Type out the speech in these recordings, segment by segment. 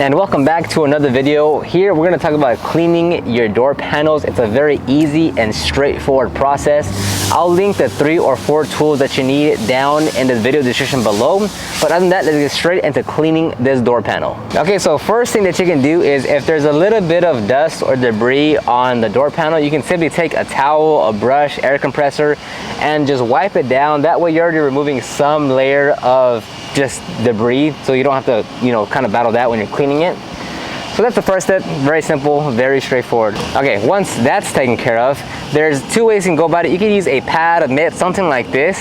And welcome back to another video. Here we're going to talk about cleaning your door panels. It's a very easy and straightforward process. I'll link the 3 or 4 tools that you need down in the video description below. But other than that, let's get straight into cleaning this door panel. Okay, so first thing that you can do is if there's a little bit of dust or debris on the door panel, you can simply take a towel, a brush, air compressor, and just wipe it down. That way you're already removing some layer of just debris, so you don't have to, kind of battle that when you're cleaning it. So that's the first step. Very simple, very straightforward. Okay, once that's taken care of, there's 2 ways you can go about it. You can use a pad, a mitt, something like this,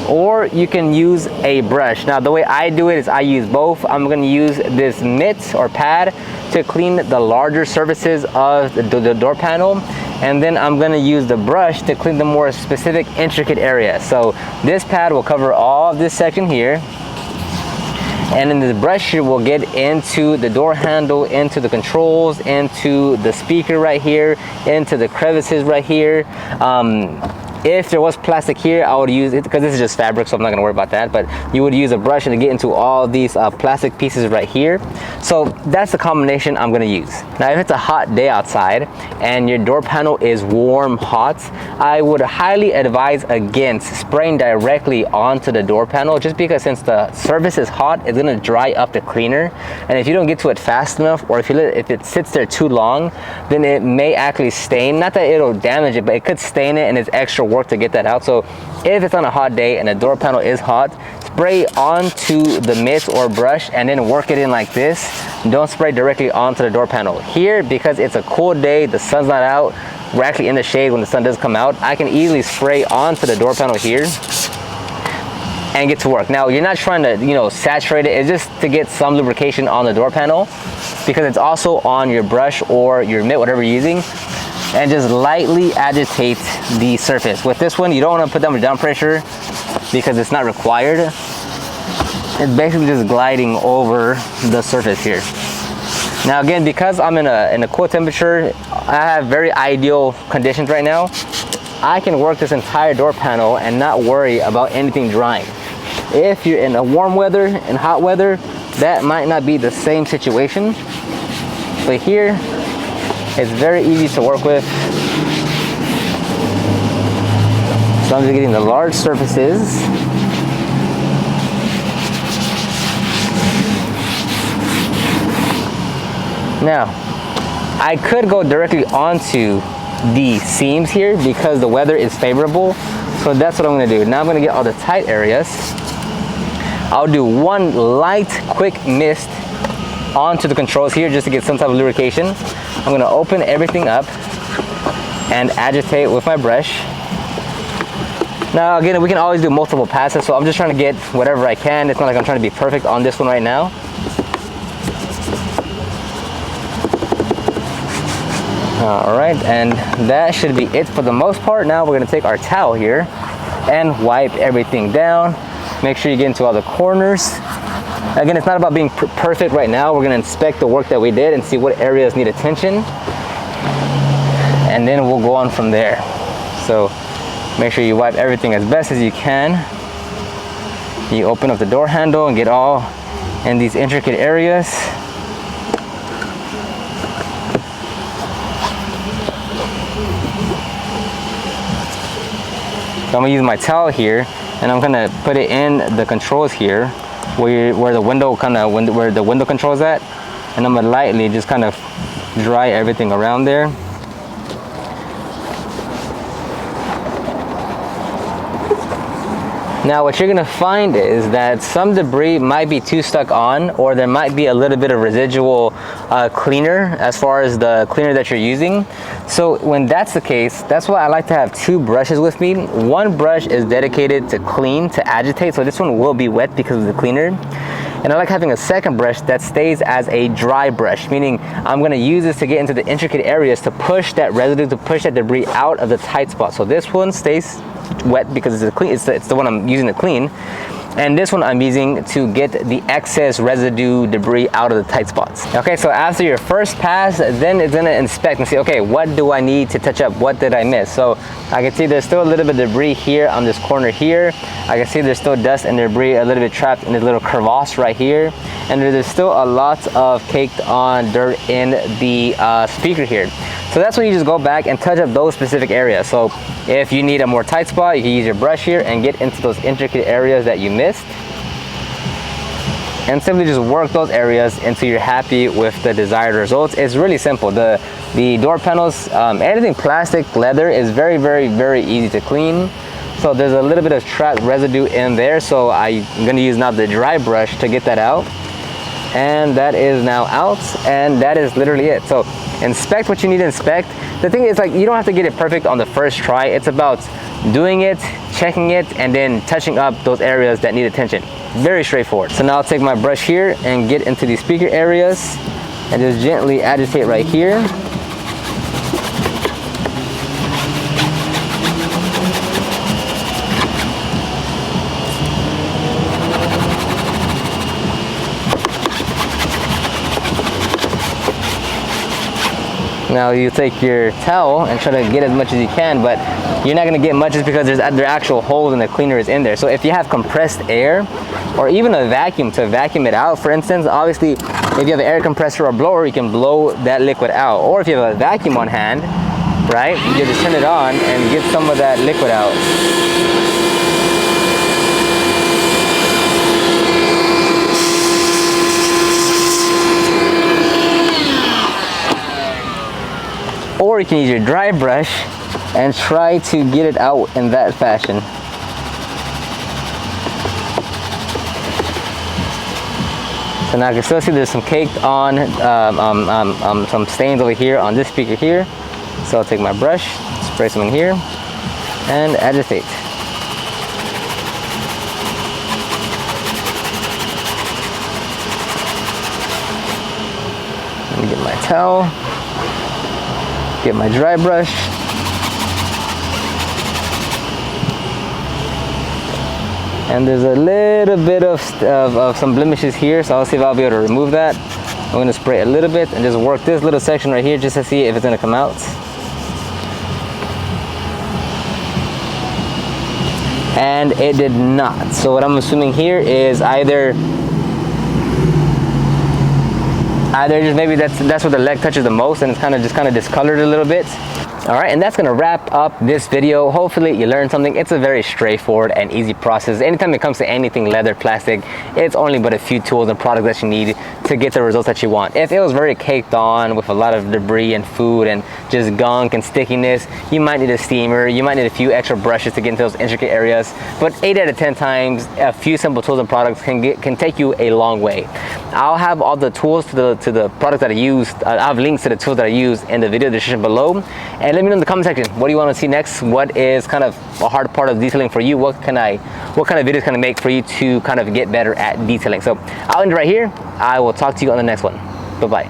or you can use a brush. Now the way I do it is I use both. I'm going to use this mitt or pad to clean the larger surfaces of the door panel, and then I'm going to use the brush to clean the more specific, intricate area. So this pad will cover all of this section here, and then the brush here will get into the door handle, into the controls, into the speaker right here, into the crevices right here. If there was plastic here, I would use it, because this is just fabric, so I'm not going to worry about that, but you would use a brush to get into all these plastic pieces right here. So that's the combination I'm going to use. Now if it's a hot day outside and your door panel is warm hot, I would highly advise against spraying directly onto the door panel, just because since the surface is hot, it's going to dry up the cleaner, and if you don't get to it fast enough, or if it sits there too long, then it may actually stain. Not that it'll damage it, but it could stain it, and it's extra work to get that out. So if it's on a hot day and the door panel is hot, spray onto the mitt or brush and then work it in like this. Don't spray directly onto the door panel. Here, because it's a cool day, the sun's not out, we're actually in the shade when the sun does come out, I can easily spray onto the door panel here and get to work. Now you're not trying to saturate it, it's just to get some lubrication on the door panel, because it's also on your brush or your mitt, whatever you're using, and just lightly agitate the surface. With this one, you don't want to put them with down pressure because it's not required. It's basically just gliding over the surface here. Now again, because I'm in a cool temperature, I have very ideal conditions right now. I can work this entire door panel and not worry about anything drying. If you're in a warm weather and hot weather, that might not be the same situation. But here, it's very easy to work with. So I'm just getting the large surfaces. Now, I could go directly onto the seams here because the weather is favorable. So that's what I'm going to do. Now I'm going to get all the tight areas. I'll do one light, quick mist onto the controls here just to get some type of lubrication. I'm going to open everything up and agitate with my brush. Now again, we can always do multiple passes, so I'm just trying to get whatever I can. It's not like I'm trying to be perfect on this one right now. Alright, and that should be it for the most part. Now we're going to take our towel here and wipe everything down. Make sure you get into all the corners. Again, it's not about being perfect right now. We're going to inspect the work that we did and see what areas need attention, and then we'll go on from there. So make sure you wipe everything as best as you can. You open up the door handle and get all in these intricate areas. So I'm going to use my towel here, and I'm going to put it in the controls here, where the window where the window controls at, and I'm gonna lightly just kind of dry everything around there. Now what you're gonna find is that some debris might be too stuck on, or there might be a little bit of residual cleaner as far as the cleaner that you're using. So when that's the case, that's why I like to have 2 brushes with me. One brush is dedicated to clean, to agitate, so this one will be wet because of the cleaner. And I like having a second brush that stays as a dry brush, meaning I'm going to use this to get into the intricate areas to push that residue, to push that debris out of the tight spot. So this one stays wet because it's the one I'm using to clean. And this one I'm using to get the excess residue debris out of the tight spots. Okay, so after your first pass, then it's gonna inspect and see, okay, what do I need to touch up? What did I miss? So I can see there's still a little bit of debris here on this corner here. I can see there's still dust and debris a little bit trapped in this little crevasse right here. And there's still a lot of caked on dirt in the speaker here. So that's when you just go back and touch up those specific areas. So if you need a more tight spot, you can use your brush here and get into those intricate areas that you missed. And simply just work those areas until you're happy with the desired results. It's really simple. The door panels, anything plastic, leather is very, very, very easy to clean. So there's a little bit of trapped residue in there. So I'm gonna use now the dry brush to get that out. And that is now out, and that is literally it. So inspect what you need to inspect. The thing is, like, you don't have to get it perfect on the first try. It's about doing it, checking it, and then touching up those areas that need attention. Very straightforward. So now I'll take my brush here and get into these speaker areas and just gently agitate right here. Now you take your towel and try to get as much as you can, but you're not gonna get much just because there are actual holes and the cleaner is in there. So if you have compressed air or even a vacuum to vacuum it out, for instance, obviously if you have an air compressor or blower, you can blow that liquid out. Or if you have a vacuum on hand, right, you just turn it on and get some of that liquid out. Or you can use your dry brush and try to get it out in that fashion. So now I can still see there's some caked on, some stains over here on this speaker here. So I'll take my brush, spray some in here, and agitate. Let me get my towel. Get my dry brush. And there's a little bit of some blemishes here, so I'll see if I'll be able to remove that. I'm going to spray a little bit and just work this little section right here just to see if it's going to come out. And it did not. So what I'm assuming here is either just maybe that's where the leg touches the most and it's kind of discolored a little bit. All right, and that's gonna wrap up this video. Hopefully you learned something. It's a very straightforward and easy process. Anytime it comes to anything leather, plastic, it's only but a few tools and products that you need to get the results that you want. If it was very caked on with a lot of debris and food and just gunk and stickiness, you might need a steamer, you might need a few extra brushes to get into those intricate areas. But 8 out of 10 times, a few simple tools and products can take you a long way. I'll have all the tools to the products that I used. I have links to the tools that I used in the video description below. And let me know in the comment section, what do you want to see next? What is kind of a hard part of detailing for you? What kind of videos can I make for you to kind of get better at detailing? So I'll end right here. I will talk to you on the next one. Bye-bye.